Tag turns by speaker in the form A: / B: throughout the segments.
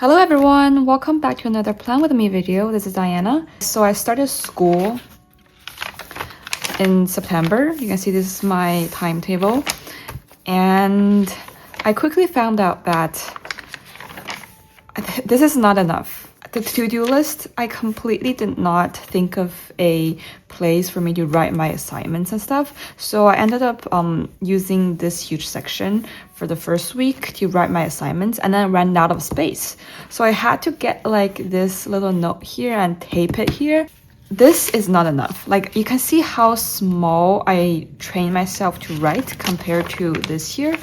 A: Hello everyone, welcome back to another Plan With Me video. This is Diana. So I started school in September. You can see this is my timetable. And I quickly found out that this is not enough. The to-do list, I completely did not think of a place for me to write my assignments and stuff. So I ended up using this huge section for the first week to write my assignments, and then ran out of space. So I had to get like this little note here and tape it here. This is not enough. Like, you can see how small I train myself to write compared to this here.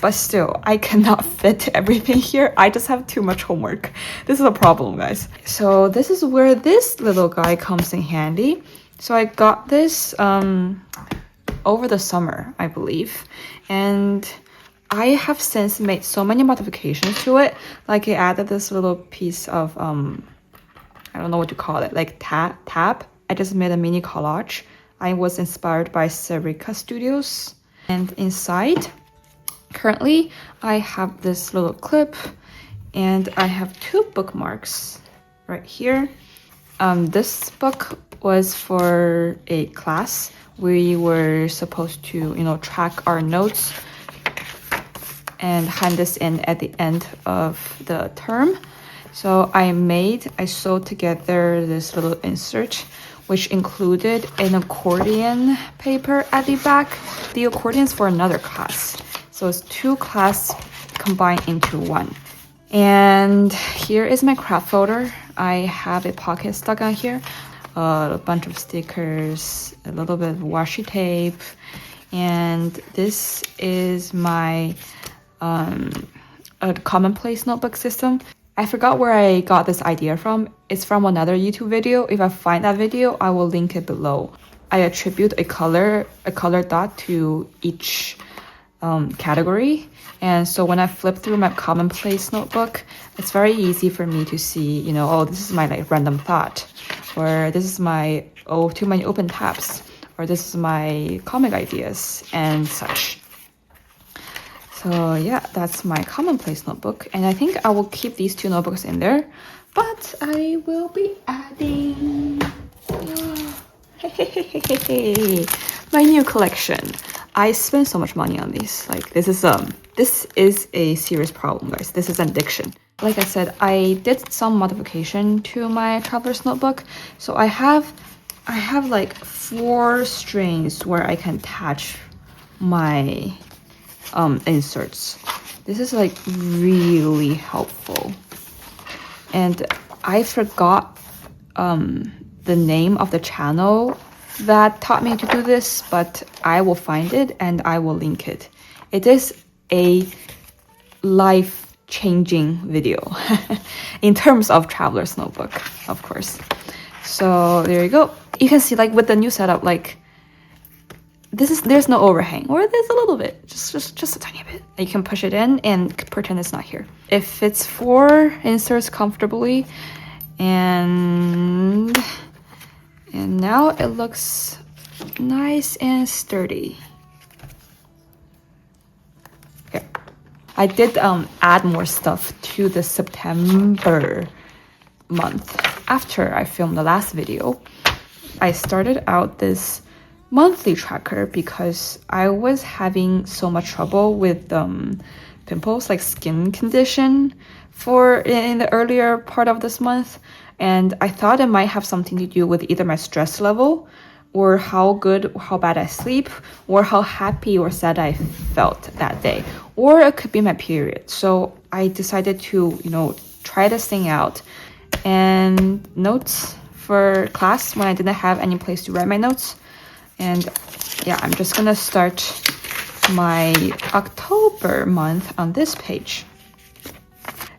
A: But still, I cannot fit everything here. I just have too much homework. This is a problem, guys. So this is where this little guy comes in handy. So I got this over the summer, I believe. And I have since made so many modifications to it. Like, I added this little piece of, I don't know what to call it, like tab. I just made a mini collage. I was inspired by Sarica Studios. And inside, currently, I have this little clip, and I have two bookmarks right here. This book was for a class. We were supposed to, track our notes and hand this in at the end of the term. So I sewed together this little insert, which included an accordion paper at the back. The accordion is for another class. So it's two classes combined into one. And here is my craft folder. I have a pocket stuck on here, a bunch of stickers, a little bit of washi tape, and this is my a commonplace notebook system. I forgot where I got this idea from. It's from another YouTube video. If I find that video, I will link it below. I attribute a color dot to each category. And so when I flip through my commonplace notebook, it's very easy for me to see, oh, this is my like random thought, or this is my, too many open tabs, or this is my comic ideas and such. So yeah, that's my commonplace notebook. And I think I will keep these two notebooks in there, but I will be adding my new collection. I spent so much money on these. Like, this is a serious problem, guys. This is an addiction. Like I said, I did some modification to my traveler's notebook. So I have like 4 strings where I can attach my inserts. This is like really helpful. And I forgot the name of the channel that taught me to do this, but I will find it and I will link it. It is a life-changing video in terms of traveler's notebook, of course. So there you go. You can see, like, with the new setup, like, there's no overhang, or there's a little bit, just a tiny bit. You can push it in and pretend it's not here. It fits 4 inserts comfortably, and now it looks nice and sturdy. Okay. I did add more stuff to the September month. After I filmed the last video, I started out this monthly tracker because I was having so much trouble with pimples, like skin condition, in the earlier part of this month. And I thought it might have something to do with either my stress level, or how bad I sleep, or how happy or sad I felt that day, or it could be my period. So I decided to, try this thing out. And notes for class when I didn't have any place to write my notes. And yeah, I'm just gonna start my October month on this page.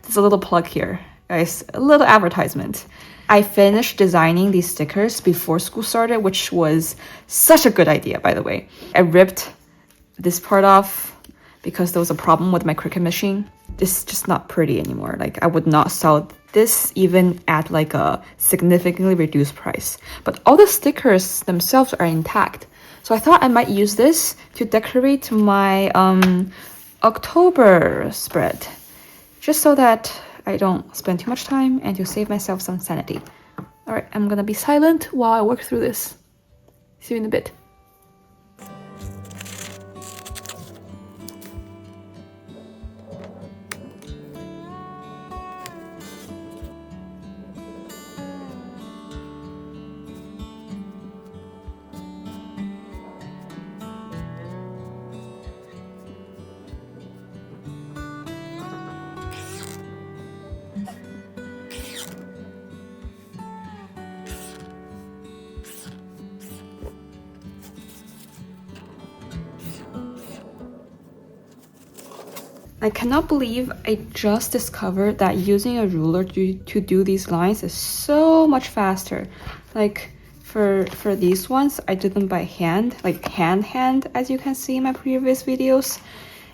A: There's a little plug here, guys, a little advertisement. I finished designing these stickers before school started, which was such a good idea, by the way. I ripped this part off because there was a problem with my Cricut machine. This is just not pretty anymore. Like, I would not sell this even at like a significantly reduced price. But all the stickers themselves are intact. So I thought I might use this to decorate my October spread, just so that I don't spend too much time and to save myself some sanity. Alright, I'm gonna be silent while I work through this. See you in a bit. I cannot believe I just discovered that using a ruler to do these lines is so much faster. Like for these ones, I did them by hand, like hand, as you can see in my previous videos.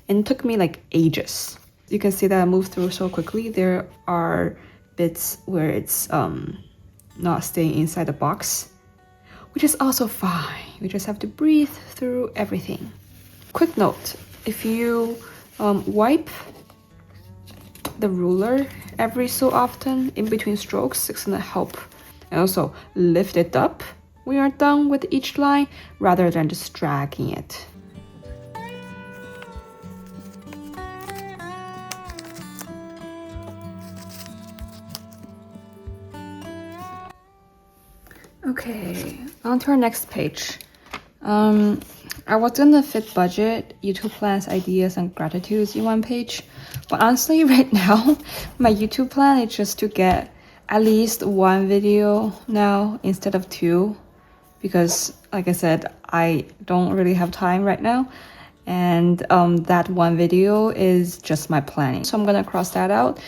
A: And it took me like ages. You can see that I moved through so quickly. There are bits where it's not staying inside the box, which is also fine. We just have to breathe through everything. Quick note, if you wipe the ruler every so often in between strokes, it's gonna help. And also lift it up when you're done with each line rather than just dragging it. Okay, on to our next page. I was gonna fit budget, YouTube plans, ideas, and gratitudes in one page, but honestly right now, my YouTube plan is just to get at least one video now instead of two, because like I said, I don't really have time right now, and that one video is just my planning. So I'm gonna cross that out.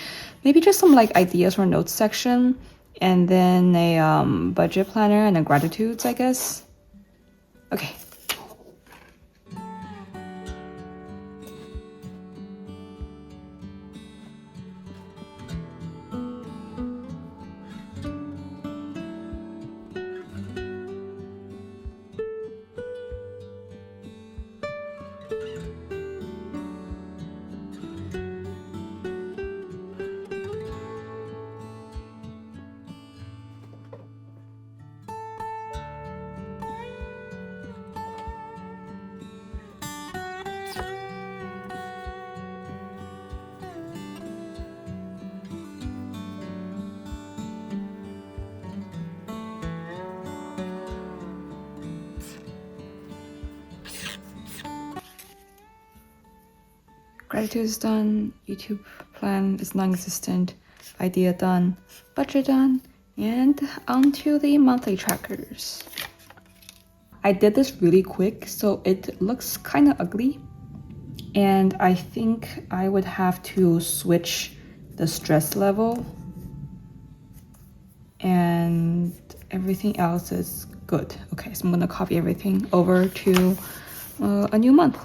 A: Maybe just some like ideas or notes section, and then a budget planner and a gratitudes, I guess. Okay. Gratitude is done, YouTube plan is non-existent, idea done, budget done, and onto the monthly trackers. I did this really quick, so it looks kind of ugly, and I think I would have to switch the stress level, and everything else is good. Okay, so I'm gonna copy everything over to a new month.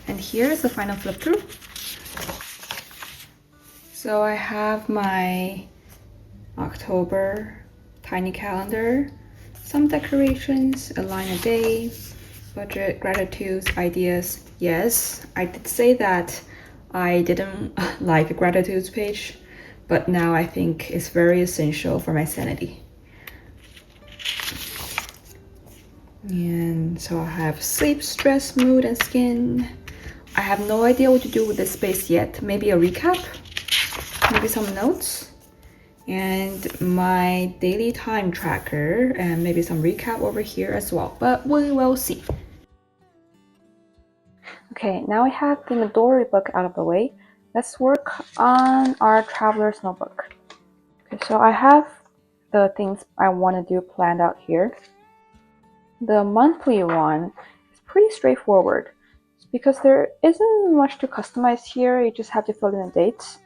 A: And here is the final flip through. So I have my October tiny calendar, some decorations, a line a day, budget, gratitudes, ideas. Yes, I did say that I didn't like a gratitudes page, but now I think it's very essential for my sanity. And so I have sleep, stress, mood, and skin. I have no idea what to do with this space yet. Maybe a recap, maybe some notes, and my daily time tracker, and maybe some recap over here as well, but we will see. Okay, now I have the Midori book out of the way. Let's work on our traveler's notebook. Okay, so I have the things I want to do planned out here. The monthly one is pretty straightforward because there isn't much to customize here. You just have to fill in the dates,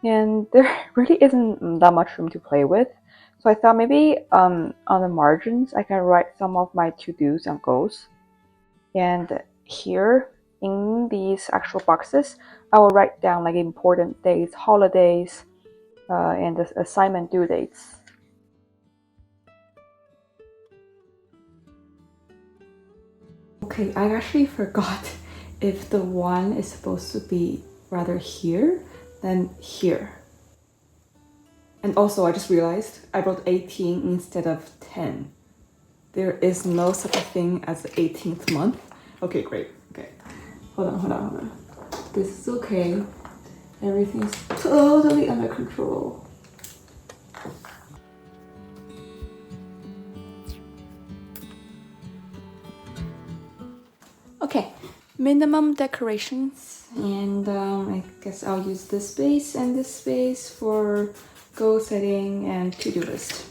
A: and there really isn't that much room to play with. So I thought maybe on the margins I can write some of my to-dos and goals, and here in these actual boxes I will write down like important dates, holidays, and the assignment due dates. Okay, I actually forgot if the 1 is supposed to be rather here than here. And also I just realized I wrote 18 instead of 10. There is no such a thing as the 18th month. Okay, great. Okay. Hold on. This is okay. Everything's totally under control. Okay, minimum decorations, and I guess I'll use this space and this space for goal setting and to-do list.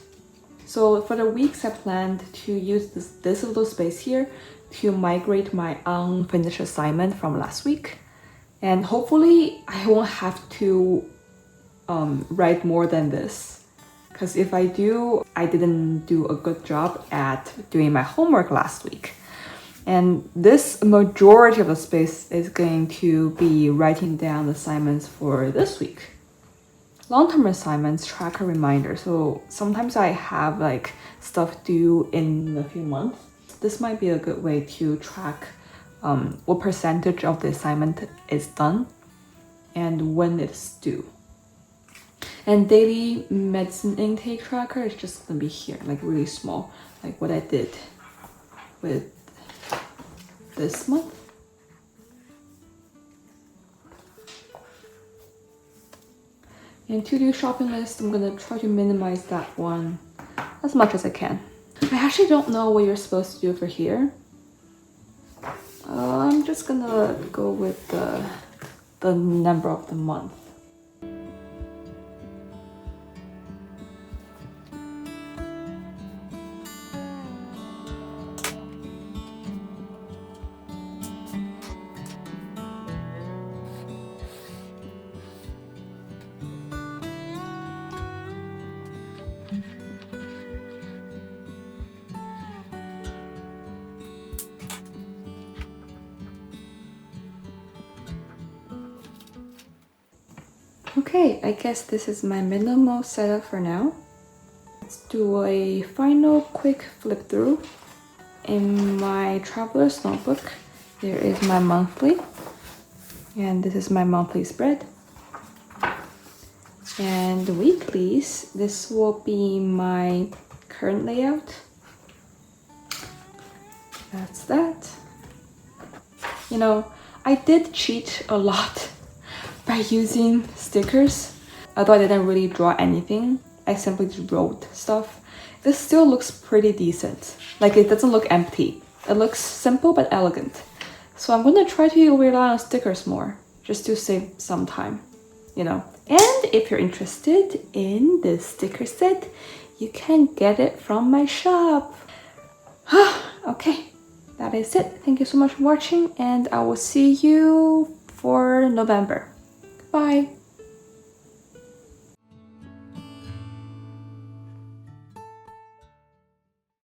A: So for the weeks I planned to use this little space here to migrate my unfinished assignment from last week, and hopefully I won't have to write more than this, because if I do, I didn't do a good job at doing my homework last week. And this majority of the space is going to be writing down assignments for this week. Long-term assignments track a reminder, so sometimes I have like stuff due in a few months. This might be a good way to track what percentage of the assignment is done and when it's due. And daily medicine intake tracker is just gonna be here, like really small, like what I did with this month. And to-do shopping list, I'm gonna try to minimize that one as much as I can. I actually don't know what you're supposed to do for here. I'm just gonna go with the number of the month. Okay, I guess this is my minimal setup for now. Let's do a final quick flip through. In my traveler's notebook, there is my monthly, and this is my monthly spread. And weeklies, this will be my current layout. That's that. You know, I did cheat a lot by using stickers. Although I didn't really draw anything, I simply just wrote stuff. This still looks pretty decent. Like, it doesn't look empty. It looks simple but elegant. So I'm gonna try to rely on stickers more, just to save some time, you know. And if you're interested in this sticker set, you can get it from my shop. Okay, that is it. Thank you so much for watching, and I will see you for November. Bye.